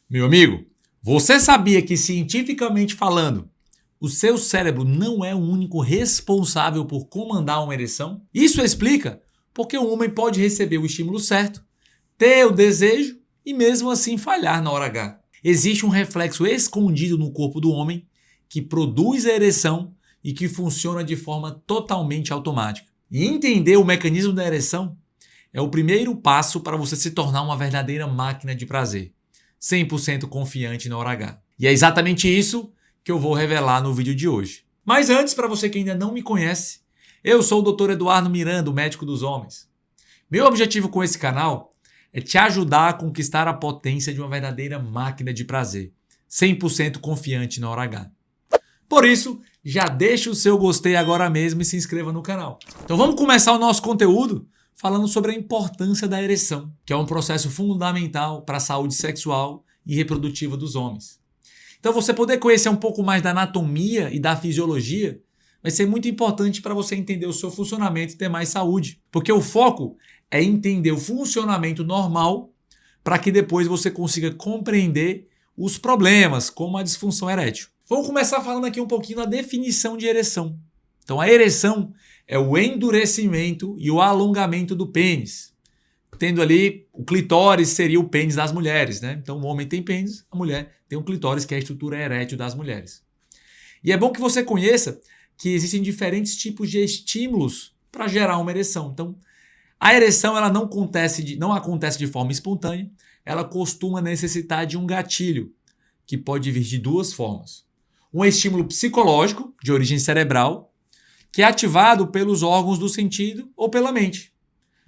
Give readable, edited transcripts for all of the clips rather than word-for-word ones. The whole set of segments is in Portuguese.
Meu amigo, você sabia que cientificamente falando, o seu cérebro não é o único responsável por comandar uma ereção? Isso explica porque o homem pode receber o estímulo certo, ter o desejo e mesmo assim falhar na hora H. Existe um reflexo escondido no corpo do homem que produz a ereção e que funciona de forma totalmente automática. E entender o mecanismo da ereção é o primeiro passo para você se tornar uma verdadeira máquina de prazer, 100% confiante na hora H. E é exatamente isso que eu vou revelar no vídeo de hoje. Mas antes, para você que ainda não me conhece, eu sou o Dr. Eduardo Miranda, o médico dos homens. Meu objetivo com esse canal é te ajudar a conquistar a potência de uma verdadeira máquina de prazer, 100% confiante na hora H. Por isso, já deixa o seu gostei agora mesmo e se inscreva no canal. Então vamos começar o nosso conteúdo falando sobre a importância da ereção, que é um processo fundamental para a saúde sexual e reprodutiva dos homens. Então você poder conhecer um pouco mais da anatomia e da fisiologia vai ser muito importante para você entender o seu funcionamento e ter mais saúde, porque o foco é entender o funcionamento normal para que depois você consiga compreender os problemas, como a disfunção erétil. Vamos começar falando aqui um pouquinho da definição de ereção. Então a ereção é o endurecimento e o alongamento do pênis. Tendo ali, o clitóris seria o pênis das mulheres, né? Então o homem tem pênis, a mulher tem um clitóris, que é a estrutura erétil das mulheres. E é bom que você conheça que existem diferentes tipos de estímulos para gerar uma ereção. Então, a ereção ela não acontece de forma espontânea, ela costuma necessitar de um gatilho, que pode vir de duas formas. Um estímulo psicológico, de origem cerebral, que é ativado pelos órgãos do sentido ou pela mente.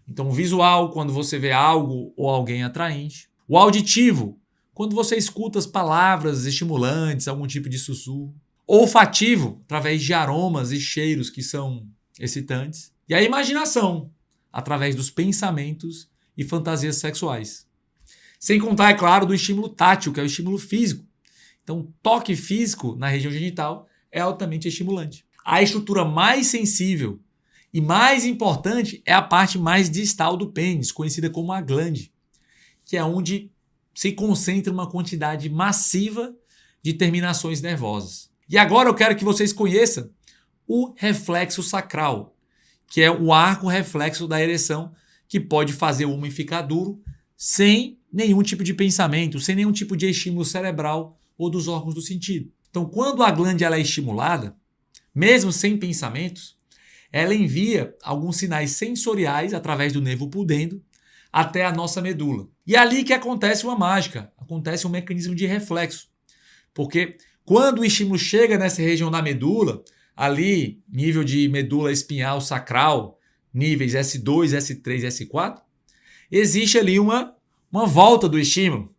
Então, o visual, quando você vê algo ou alguém atraente. O auditivo, quando você escuta as palavras estimulantes, algum tipo de sussurro. O olfativo, através de aromas e cheiros que são excitantes. E a imaginação, através dos pensamentos e fantasias sexuais. Sem contar, é claro, do estímulo tátil, que é o estímulo físico. Então, toque físico na região genital é altamente estimulante. A estrutura mais sensível e mais importante é a parte mais distal do pênis, conhecida como a glande, que é onde se concentra uma quantidade massiva de terminações nervosas. E agora eu quero que vocês conheçam o reflexo sacral, que é o arco reflexo da ereção, que pode fazer o homem ficar duro sem nenhum tipo de pensamento, sem nenhum tipo de estímulo cerebral ou dos órgãos do sentido. Então, quando a glande ela é estimulada, mesmo sem pensamentos, ela envia alguns sinais sensoriais através do nervo pudendo até a nossa medula. E é ali que acontece uma mágica, acontece um mecanismo de reflexo. Porque quando o estímulo chega nessa região da medula, ali, nível de medula espinhal sacral, níveis S2, S3, S4, existe ali uma volta do estímulo,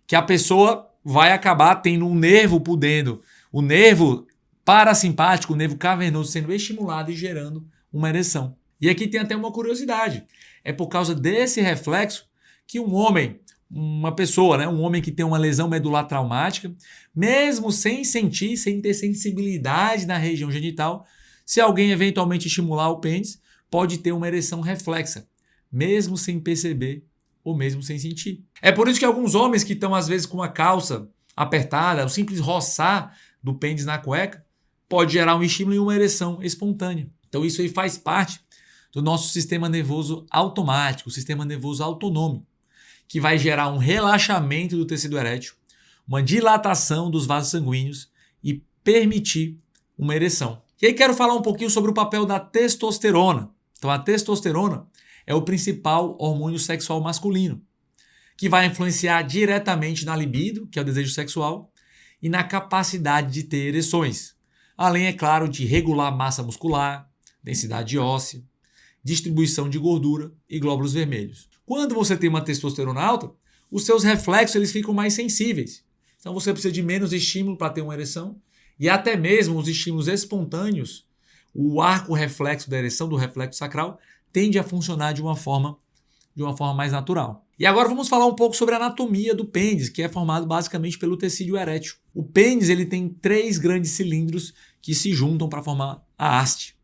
que a pessoa vai acabar tendo um nervo pudendo, o nervo parasimpático, o nervo cavernoso sendo estimulado e gerando uma ereção. E aqui tem até uma curiosidade. É por causa desse reflexo que um homem, uma pessoa, né, um homem que tem uma lesão medular traumática, mesmo sem sentir, sem ter sensibilidade na região genital, se alguém eventualmente estimular o pênis, pode ter uma ereção reflexa, mesmo sem perceber ou mesmo sem sentir. É por isso que alguns homens que estão às vezes com uma calça apertada, o simples roçar do pênis na cueca, pode gerar um estímulo e uma ereção espontânea. Então isso aí faz parte do nosso sistema nervoso automático, o sistema nervoso autonômico, que vai gerar um relaxamento do tecido erétil, uma dilatação dos vasos sanguíneos e permitir uma ereção. E aí quero falar um pouquinho sobre o papel da testosterona. Então a testosterona é o principal hormônio sexual masculino, que vai influenciar diretamente na libido, que é o desejo sexual, e na capacidade de ter ereções. Além, é claro, de regular massa muscular, densidade óssea, distribuição de gordura e glóbulos vermelhos. Quando você tem uma testosterona alta, os seus reflexos eles ficam mais sensíveis. Então você precisa de menos estímulo para ter uma ereção e até mesmo os estímulos espontâneos, o arco reflexo da ereção, do reflexo sacral, tende a funcionar de uma forma mais natural. E agora vamos falar um pouco sobre a anatomia do pênis, que é formado basicamente pelo tecido erétil. O pênis ele tem 3 grandes cilindros que se juntam para formar a haste.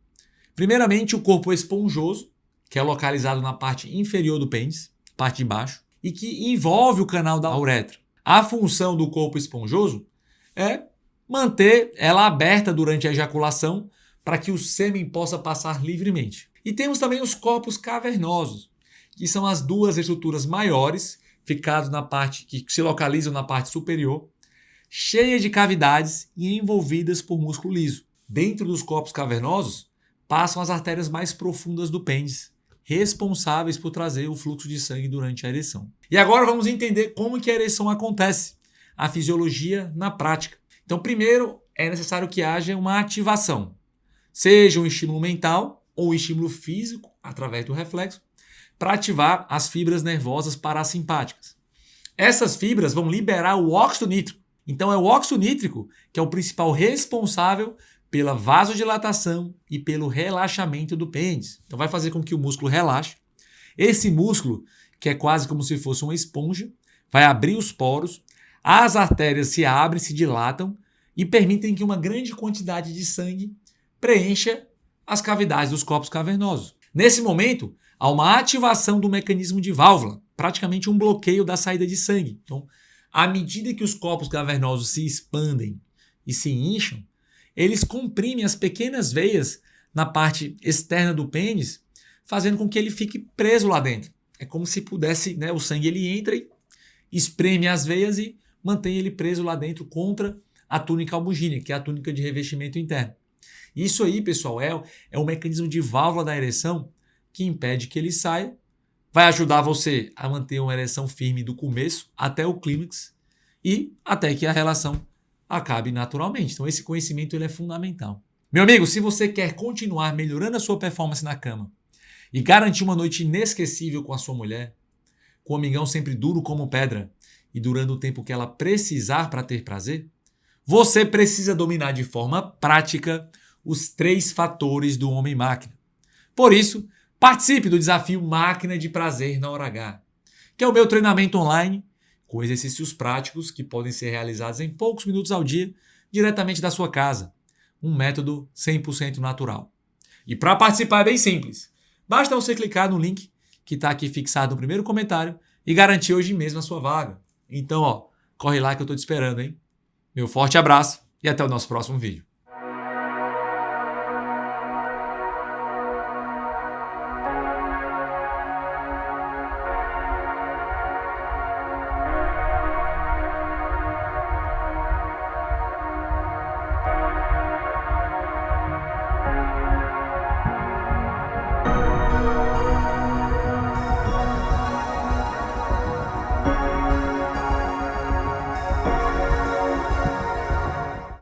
Primeiramente, o corpo esponjoso, que é localizado na parte inferior do pênis, parte de baixo, e que envolve o canal da uretra. A função do corpo esponjoso é manter ela aberta durante a ejaculação para que o sêmen possa passar livremente. E temos também os corpos cavernosos, que são as duas estruturas maiores, que se localizam na parte superior, cheias de cavidades e envolvidas por músculo liso. Dentro dos corpos cavernosos passam as artérias mais profundas do pênis, responsáveis por trazer o fluxo de sangue durante a ereção. E agora vamos entender como que a ereção acontece, a fisiologia na prática. Então, primeiro é necessário que haja uma ativação, seja um estímulo mental ou um estímulo físico, através do reflexo, para ativar as fibras nervosas parasimpáticas. Essas fibras vão liberar o óxido nítrico. Então, é o óxido nítrico que é o principal responsável pela vasodilatação e pelo relaxamento do pênis. Então vai fazer com que o músculo relaxe. Esse músculo, que é quase como se fosse uma esponja, vai abrir os poros, as artérias se abrem, se dilatam e permitem que uma grande quantidade de sangue preencha as cavidades dos corpos cavernosos. Nesse momento, há uma ativação do mecanismo de válvula, praticamente um bloqueio da saída de sangue. Então, à medida que os corpos cavernosos se expandem e se incham, eles comprimem as pequenas veias na parte externa do pênis, fazendo com que ele fique preso lá dentro. É como se pudesse, o sangue ele entra e espreme as veias e mantém ele preso lá dentro contra a túnica albugínea, que é a túnica de revestimento interno. Isso aí, pessoal, é o mecanismo de válvula da ereção que impede que ele saia, vai ajudar você a manter uma ereção firme do começo até o clímax e até que a relação acabe naturalmente. Então esse conhecimento ele é fundamental. Meu amigo, se você quer continuar melhorando a sua performance na cama e garantir uma noite inesquecível com a sua mulher, com o amigão sempre duro como pedra e durando o tempo que ela precisar para ter prazer, você precisa dominar de forma prática os 3 fatores do homem-máquina. Por isso, participe do desafio Máquina de Prazer na Hora H, que é o meu treinamento online com exercícios práticos que podem ser realizados em poucos minutos ao dia, diretamente da sua casa. Um método 100% natural. E para participar é bem simples. Basta você clicar no link que está aqui fixado no primeiro comentário e garantir hoje mesmo a sua vaga. Então, corre lá que eu estou te esperando, hein? Meu forte abraço e até o nosso próximo vídeo.